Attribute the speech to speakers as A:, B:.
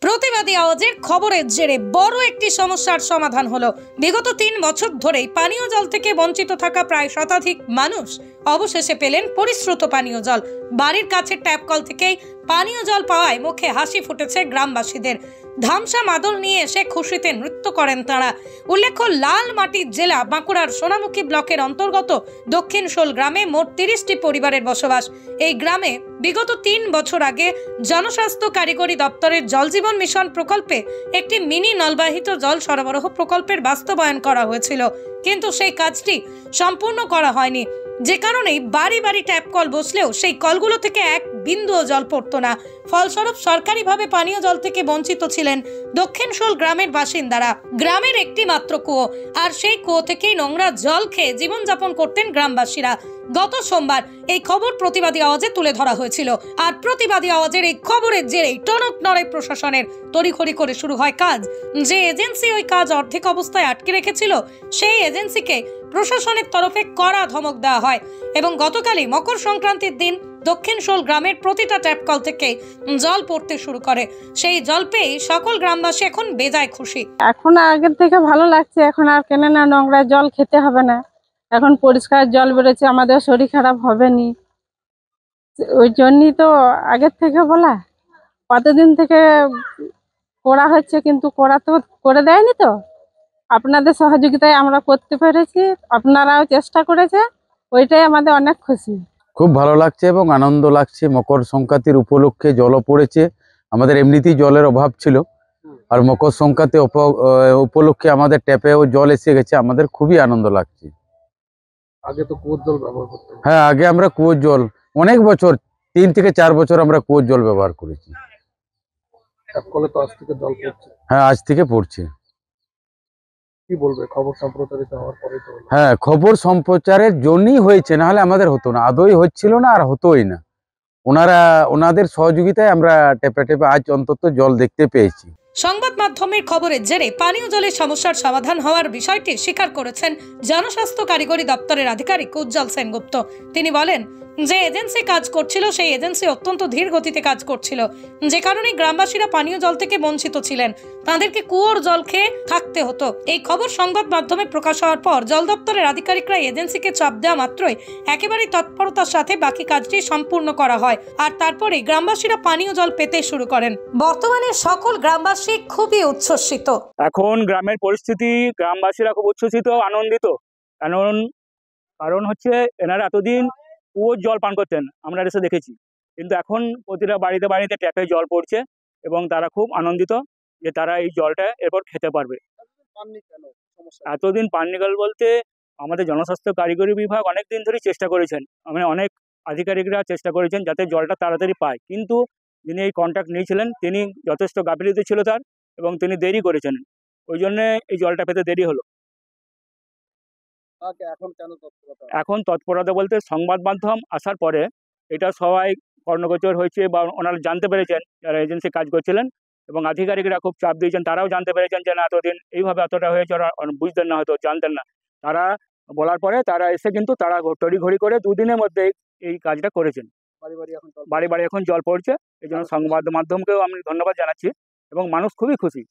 A: প্রতিবাদী আওয়াজের খবরের জেরে বড় একটি সমস্যার সমাধান হলো। বিগত 3 বছর ধরেই পানীয় জল থেকে বঞ্চিত থাকা প্রায় শতাধিক মানুষ অবশেষে পেলেন পরিশ্রুত পানীয় জল। বাড়ির কাছে ট্যাপ কল থেকেই পানীয় জল পাওয়ায় মুখে হাসি ফুটেছে গ্রামবাসীদের। ধামসা মাদল নিয়ে এসে খুশিতে নৃত্য করেন তারা। উল্লেখ্য, লাল মাটির জেলা বাঁকুড়ার সোনামুখী ব্লকের অন্তর্গত দক্ষিণ শোল গ্রামে মোট 30টি পরিবারের বসবাস। এই গ্রামে বিগত 3 বছর আগে জনস্বাস্থ্য কারিগরি দপ্তরের জল জীবন মিশন প্রকল্পে একটি মিনি নলবাহিত জল সরবরাহ প্রকল্পের বাস্তবায়ন করা হয়েছিল, কিন্তু সেই কাজটি সম্পূর্ণ করা হয়নি, যে কারণে বাড়ি বাড়ি ট্যাপ কল বসলেও সেই কলগুলো থেকে এক বিন্দুও জল পড়তো না। ফলস্বরূপ সরকারিভাবে পানীয় জল থেকে বঞ্চিত ছিলেন দক্ষিণ শোল গ্রামের বাসিন্দারা। গ্রামের একটি মাত্র কুয়ো, আর সেই কুয়ো থেকেই নোংরা জল খেয়ে জীবনযাপন করতেন গ্রামবাসীরা। গত সোমবার এই খবর প্রতিবাদী আওয়াজে তুলে ধরা হয়েছিল, আর প্রতিবাদী আওয়াজের এই খবরের জেরেই টনক নড়ে প্রশাসনের। তড়িঘড়ি করে শুরু হয় কাজ। যে এজেন্সি ওই কাজ অর্ধেক অবস্থায় আটকে রেখেছিল, সেই এজেন্সিকে প্রশাসনের তরফে কড়া ধমক দেওয়া হয় এবং গতকালই মকর সংক্রান্তির দিন দক্ষিণ শোল গ্রামের প্রতিটা ট্যাপ কল থেকে জল পড়তে শুরু করে। সেই জল পেয়ে সকল গ্রামবাসী এখন বেজায় খুশি।
B: এখন আগের থেকে ভালো লাগছে, এখন আর কেন না নোংরা জল খেতে হবে না, এখন পরিষ্কার জল বেরোচ্ছে, আমাদের শরীর খারাপ হবে না। ওই জন্যই তো আগের থেকে বলা, কতদিন থেকে করা হচ্ছে, কিন্তু করা তো করে দেয়নি। তো আপনাদের সহযোগিতায় আমরা করতে পেরেছি, আপনারাও চেষ্টা করেছে, ওইটাই আমাদের অনেক খুশি।
C: খুব ভালো লাগছে এবং আনন্দ লাগছে। মকর সংক্রান্তির উপলক্ষে জলও পড়েছে। আমাদের এমনিতেই জলের অভাব ছিল, আর মকর সংক্রান্তি উপলক্ষে আমাদের ট্যাপেও জল এসে গেছে। আমাদের খুবই আনন্দ লাগছে।
D: আগে তো কুয়োর জল ব্যবহার করতাম।
C: হ্যাঁ, আগে আমরা কুয়োর জল অনেক বছর, 3 থেকে 4 বছর আমরা কুয়োর জল ব্যবহার করেছি।
D: ট্যাপ কলে তো আজ থেকে জল পড়ছে।
C: হ্যাঁ, আজ থেকে পড়ছে।
D: কি বলবে, খবর সম্প্রচারিত হওয়ার পরে তো?
C: হ্যাঁ, খবর সম্প্রচারের জন্যই হয়েছে, না হলে আমাদের হতো না, আদৌ হচ্ছিল না আর হতোই না। ওনাদের সহযোগিতায় আমরা টেপে টেপে আজ অন্তত জল দেখতে পেয়েছি।
A: সংবাদ মাধ্যমের খবরের জেরে পানীয় জলের সমস্যার সমাধান হওয়ার বিষয়টি স্বীকার করেছেন জনস্বাস্থ্য কারিগরি দপ্তরের আধিকারিক উজ্জ্বল সেনগুপ্ত। তিনি বলেন, যে এজেন্সি কাজ করছিল সেই এজেন্সি অত্যন্ত ধীর গতিতে কাজ করছিল, যে কারণে গ্রামবাসীরা পানীয় জল থেকে বঞ্চিত ছিলেন। তাদেরকে কুয়োর জল খেয়ে থাকতে হতো। এই খবর সংবাদ মাধ্যমে প্রকাশ হওয়ার পর জল দপ্তরের আধিকারিকরা এজেন্সিকে চাপ দেওয়া মাত্রই একেবারে তৎপরতার সাথে বাকি কাজটি সম্পূর্ণ করা হয়, আর তারপরে গ্রামবাসীরা পানীয় জল পেতে শুরু করেন। বর্তমানে সকল গ্রামবাসী খুবই উচ্ছ্বসিত।
E: এখন গ্রামের পরিস্থিতি, গ্রামবাসীরা খুব উচ্ছ্বসিত, আনন্দিত। কারণ হচ্ছে এনারা এতদিন কুয়োর জল পান করতেন, আমরা এসে দেখেছি, কিন্তু এখন প্রতিটা বাড়িতে বাড়িতে ট্যাপে জল পড়ছে এবং তারা খুব আনন্দিত যে তারা এই জলটা এরপর খেতে পারবে। এতদিন পাননি কেন বলতে, আমাদের জনস্বাস্থ্য কারিগরি বিভাগ অনেক দিন ধরেই চেষ্টা করেছেন, অনেক আধিকারিকরা চেষ্টা করেছেন যাতে জলটা তাড়াতাড়ি পায়, কিন্তু যিনি এই কন্ট্রাক্ট নিয়েছিলেন তিনি যথেষ্ট গাফিলতি ছিল তার, এবং তিনি দেরি করেছেন, ওই জন্যে এই জলটা পেতে দেরি হলো। এখন তৎপরতা বলতে সংবাদ মাধ্যম আসার পরে এটা সবাই কর্ণগোচর হয়েছে, বা ওনারা জানতে পেরেছেন যারা এজেন্সি কাজ করছিলেন, এবং আধিকারিকরা খুব চাপ দিয়েছেন, তারাও জানতে পেরেছেন যে না, এতদিন এইভাবে এতটা হয়েছে, ওরা বুঝতেন না, হয়তো জানতেন না। তারা বলার পরে তারা এসে কিন্তু তারা তড়িঘড়ি করে 2 দিনের মধ্যে এই কাজটা করেছেন। বাড়ি বাড়ি এখন জল পড়ছে, এই জন্য সংবাদ মাধ্যমকেও আমি ধন্যবাদ জানাচ্ছি, এবং মানুষ খুবই খুশি।